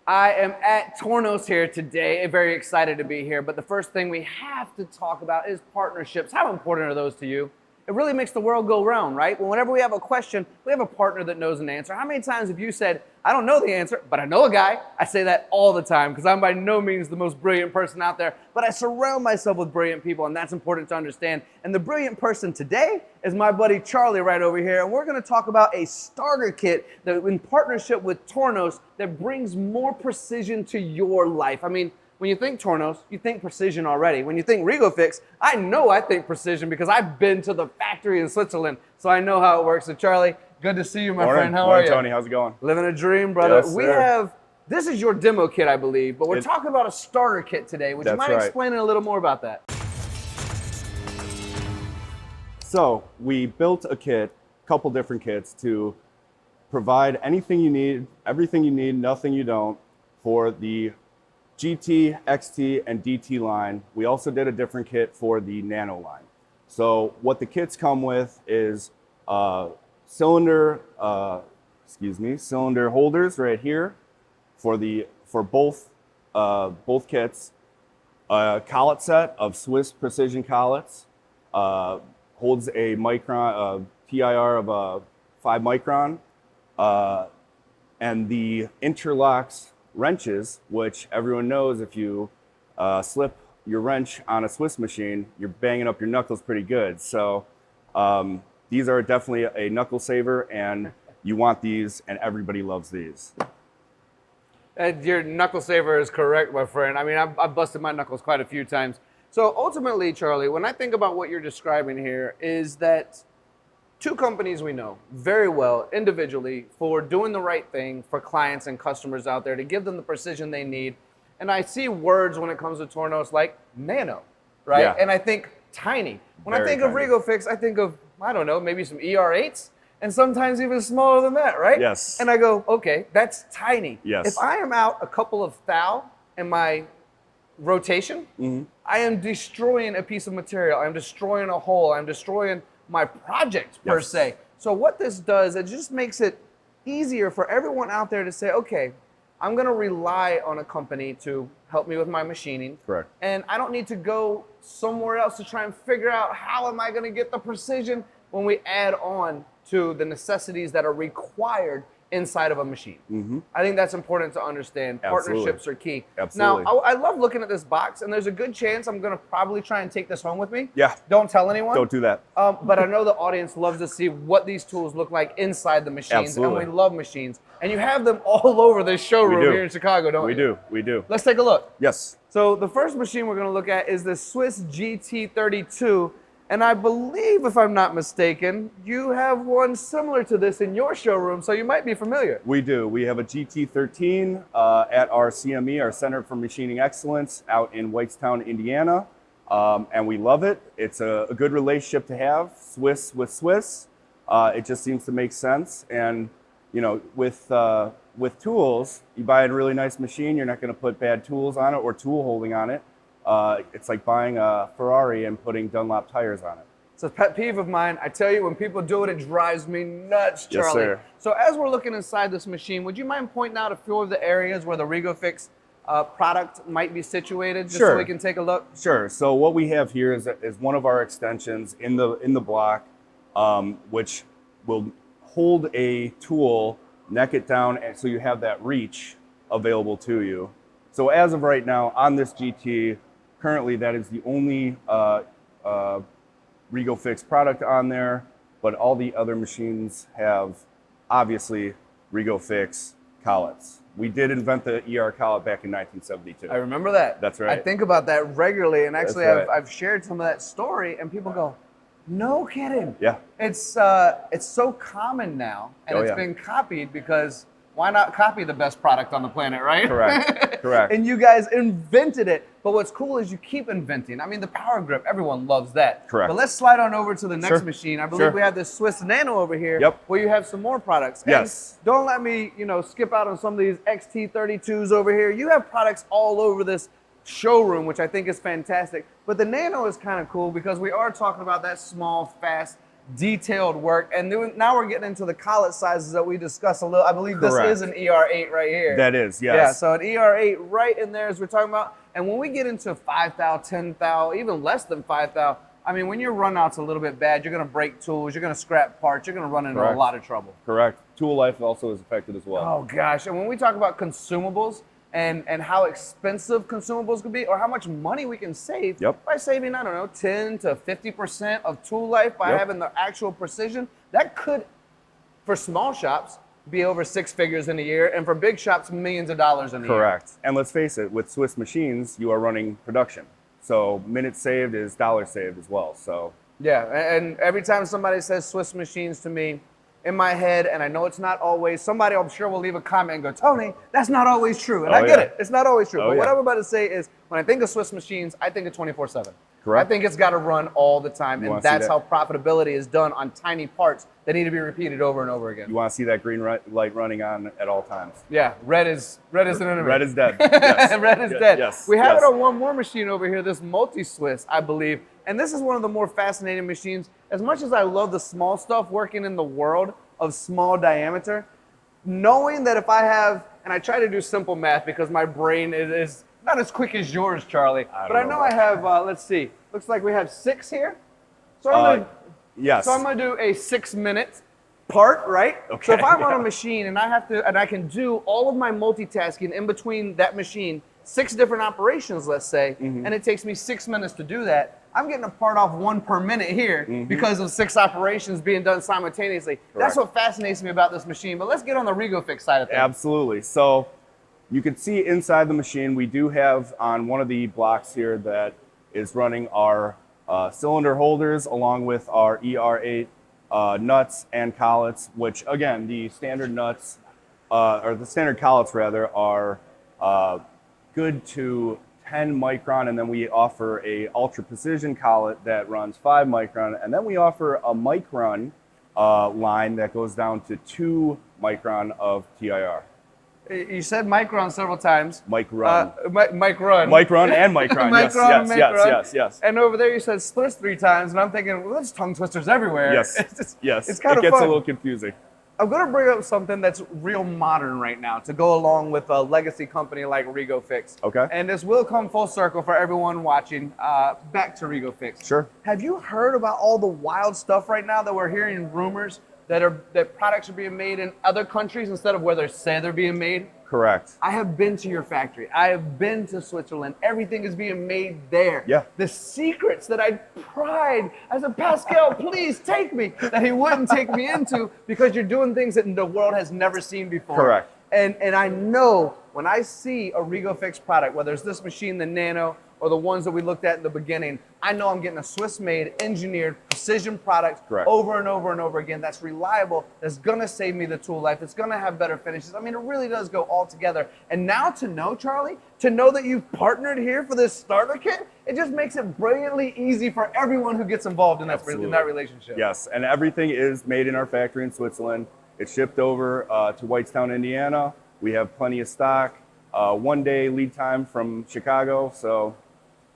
I am at Tornos here today, very excited to be here. But the first thing we have to talk about is partnerships. How important are those to you? It really makes the world go round, right? Well, whenever we have a question, we have a partner that knows an answer. How many times have you said, I don't know the answer, but I know a guy? I say that all the time because I'm by no means the most brilliant person out there, but I surround myself with brilliant people, and that's important to understand. And the brilliant person today is my buddy Charlie right over here, and we're gonna talk about a starter kit that in partnership with Tornos that brings more precision to your life. I mean, when you think Tornos, you think precision already. When you think Rego-Fix, I think precision because I've been to the factory in Switzerland, so I know how it works. So Charlie, good to see you, my friend. How are you? Tony, how's it going? Living a dream, brother. Yes, we sir. have, this is your demo kit, I believe, but we're talking about a starter kit today. Would you mind explaining a little more about that? So we built a kit, a couple different kits to provide anything you need, everything you need, nothing you don't, for the GT, XT, and DT line. We also did a different kit for the Nano line. So what the kits come with is cylinder holders right here for both kits. A collet set of Swiss precision collets, holds a micron, TIR of 5 micron, and the interlocks wrenches, which everyone knows if you slip your wrench on a Swiss machine, you're banging up your knuckles pretty good. So these are definitely a knuckle saver, and you want these, and everybody loves these. Your knuckle saver is correct, my friend. I mean, I've busted my knuckles quite a few times. So ultimately, Charlie, when I think about what you're describing here is that two companies we know very well individually for doing the right thing for clients and customers out there to give them the precision they need. And I see words when it comes to Tornos like nano, right? Yeah. And I think tiny. When I Very think of tiny. Rego-Fix, I think of, I don't know, maybe some ER8s and sometimes even smaller than that, right? Yes. And I go, okay, that's tiny. Yes. If I am out a couple of thou in my rotation, I am destroying a piece of material. I'm destroying a hole. I'm destroying my project per se. So what this does, it just makes it easier for everyone out there to say, okay, I'm gonna rely on a company to help me with my machining. Correct. And I don't need to go somewhere else to try and figure out how am I gonna get the precision when we add on to the necessities that are required inside of a machine. I think that's important to understand. Absolutely. Partnerships are key. Absolutely. Now, I love looking at this box, and there's a good chance I'm gonna probably try and take this home with me. Yeah. Don't tell anyone. Don't do that. But I know the audience loves to see what these tools look like inside the machines. Absolutely. And we love machines. And you have them all over this showroom here in Chicago, don't you? We do. Let's take a look. Yes. So the first machine we're gonna look at is the Swiss GT32. And I believe, if I'm not mistaken, you have one similar to this in your showroom, so you might be familiar. We do. We have a GT13 at our CME, our Center for Machining Excellence, out in Whitestown, Indiana. And we love it. It's a good relationship to have, Swiss with Swiss. It just seems to make sense. And you know, with tools, you buy a really nice machine, you're not gonna put bad tools on it or tool holding on it. It's like buying a Ferrari and putting Dunlop tires on it. It's a pet peeve of mine. I tell you, when people do it, it drives me nuts, Charlie. Yes, sir. So as we're looking inside this machine, would you mind pointing out a few of the areas where the Rego-Fix product might be situated, just so we can take a look? Sure. So what we have here is one of our extensions in the block, which will hold a tool, neck it down, and so you have that reach available to you. So as of right now, on this GT, currently that is the only Rego-Fix product on there, but all the other machines have, obviously, Rego-Fix collets. We did invent the ER collet back in 1972. I remember that. That's right. I think about that regularly, and actually That's right. I've shared some of that story, and people go, no kidding. Yeah. It's so common now, and it's been copied because why not copy the best product on the planet, right? Correct. Correct. And you guys invented it. But what's cool is you keep inventing. I mean, the power grip, everyone loves that. Correct. But let's slide on over to the next machine. I believe Sure. we have this Swiss Nano over here, where you have some more products. Yes. And don't let me, skip out on some of these XT32s over here. You have products all over this showroom, which I think is fantastic. But the Nano is kind of cool because we are talking about that small, fast detailed work. And now we're getting into the collet sizes that we discussed a little. I believe this is an ER8 right here. That is, yes. Yeah, so an ER8 right in there as we're talking about. And when we get into 5 thou, 10 thou, even less than 5 thou, I mean, when your runout's a little bit bad, you're going to break tools, you're going to scrap parts, you're going to run into a lot of trouble. Correct. Tool life also is affected as well. Oh, gosh. And when we talk about consumables and how expensive consumables could be or how much money we can save by saving, I don't know, 10 to 50% of tool life by having the actual precision, that could, for small shops, be over 6 figures in a year, and for big shops, millions of dollars in a year. Correct. And let's face it, with Swiss machines, you are running production. So minutes saved is dollars saved as well. So yeah, and every time somebody says Swiss machines to me, in my head, and I know it's not always, somebody I'm sure will leave a comment and go, Tony, that's not always true. And I get it, it's not always true. But what I'm about to say is, when I think of Swiss machines, I think of 24/7. Correct. I think it's got to run all the time, and that's how profitability is done on tiny parts that need to be repeated over and over again. You want to see that green light running on at all times. Yeah, red is an enemy. Red is dead. Yes. Red is dead. Yes. We have it on one more machine over here, this MultiSwiss, I believe. And this is one of the more fascinating machines. As much as I love the small stuff working in the world of small diameter, knowing that if I have, and I try to do simple math because my brain is not as quick as yours, Charlie, but I know I have, let's see, looks like we have 6 here. So I'm going to do a 6-minute part, right? Okay, so if I'm on a machine and I can do all of my multitasking in between that machine, 6 different operations, let's say, and it takes me 6 minutes to do that, I'm getting a part off 1 per minute here because of 6 operations being done simultaneously. Correct. That's what fascinates me about this machine. But let's get on the Rego-Fix side of things. Absolutely. So you can see inside the machine, we do have on one of the blocks here that is running our cylinder holders along with our ER8 nuts and collets, which again, the standard nuts, or the standard collets rather, are good to 10 micron, and then we offer a ultra precision collet that runs 5 micron, and then we offer a micron line that goes down to 2 micron of TIR. You said micron several times. Micron. Micron. Micron and micron. Yes. And over there you said Swiss 3 times, and I'm thinking, well, there's tongue twisters everywhere. Yes. It's kind of fun. It gets a little confusing. I'm going to bring up something that's real modern right now to go along with a legacy company like Rego-Fix. Okay. And this will come full circle for everyone watching. Back to Rego-Fix. Sure. Have you heard about all the wild stuff right now that we're hearing rumors that products are being made in other countries instead of where they say they're being made? Correct. I have been to your factory. I have been to Switzerland. Everything is being made there. Yeah. The secrets that I pried, I said, Pascal, please take me, that he wouldn't take me into because you're doing things that the world has never seen before. Correct. And I know when I see a Rego-Fix product, whether it's this machine, the Nano, or the ones that we looked at in the beginning, I know I'm getting a Swiss-made, engineered, precision product over and over and over again that's reliable, that's gonna save me the tool life, that's gonna have better finishes. I mean, it really does go all together. And now to know, Charlie, to know that you've partnered here for this starter kit, it just makes it brilliantly easy for everyone who gets involved in that relationship. Yes, and everything is made in our factory in Switzerland. It's shipped over to Whitestown, Indiana. We have plenty of stock. 1 day lead time from Chicago, so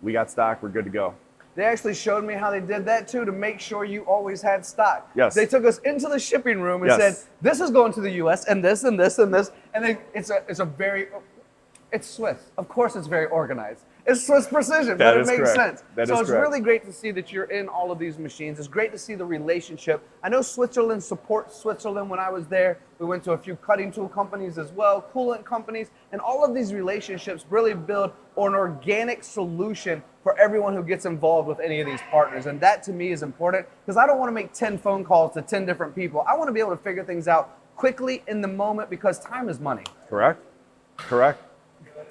we got stock, we're good to go. They actually showed me how they did that too to make sure you always had stock. Yes. They took us into the shipping room and said, this is going to the US and this and this and this. And it's Swiss. Of course it's very organized. It's Swiss precision, but it makes sense. So it's really great to see that you're in all of these machines. It's great to see the relationship. I know Switzerland supports Switzerland. When I was there, we went to a few cutting tool companies as well, coolant companies, and all of these relationships really build an organic solution for everyone who gets involved with any of these partners. And that to me is important because I don't want to make 10 phone calls to 10 different people. I want to be able to figure things out quickly in the moment because time is money. Correct.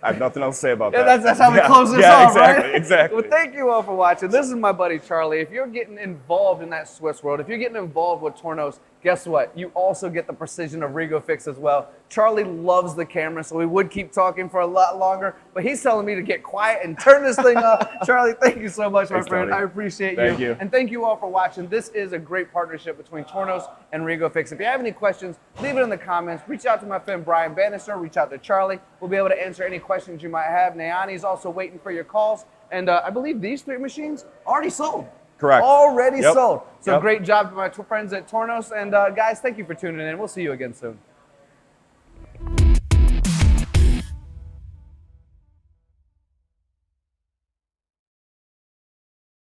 I have nothing else to say about that. That's how we close this off, right? Exactly. Well, thank you all for watching. This is my buddy Charlie. If you're getting involved in that Swiss world, if you're getting involved with Tornos, guess what? You also get the precision of Rego-Fix as well. Charlie loves the camera, so we would keep talking for a lot longer, but he's telling me to get quiet and turn this thing off. Charlie, thank you so much, my friend. Tony. I appreciate Thank you. And thank you all for watching. This is a great partnership between Tornos and Rego-Fix. If you have any questions, leave it in the comments. Reach out to my friend Brian Bannister. Reach out to Charlie. We'll be able to answer any questions you might have. Nayani's also waiting for your calls. And I believe these 3 machines already sold. Correct. Already Yep. sold. So Yep. great job to my friends at Tornos. And guys, thank you for tuning in. We'll see you again soon.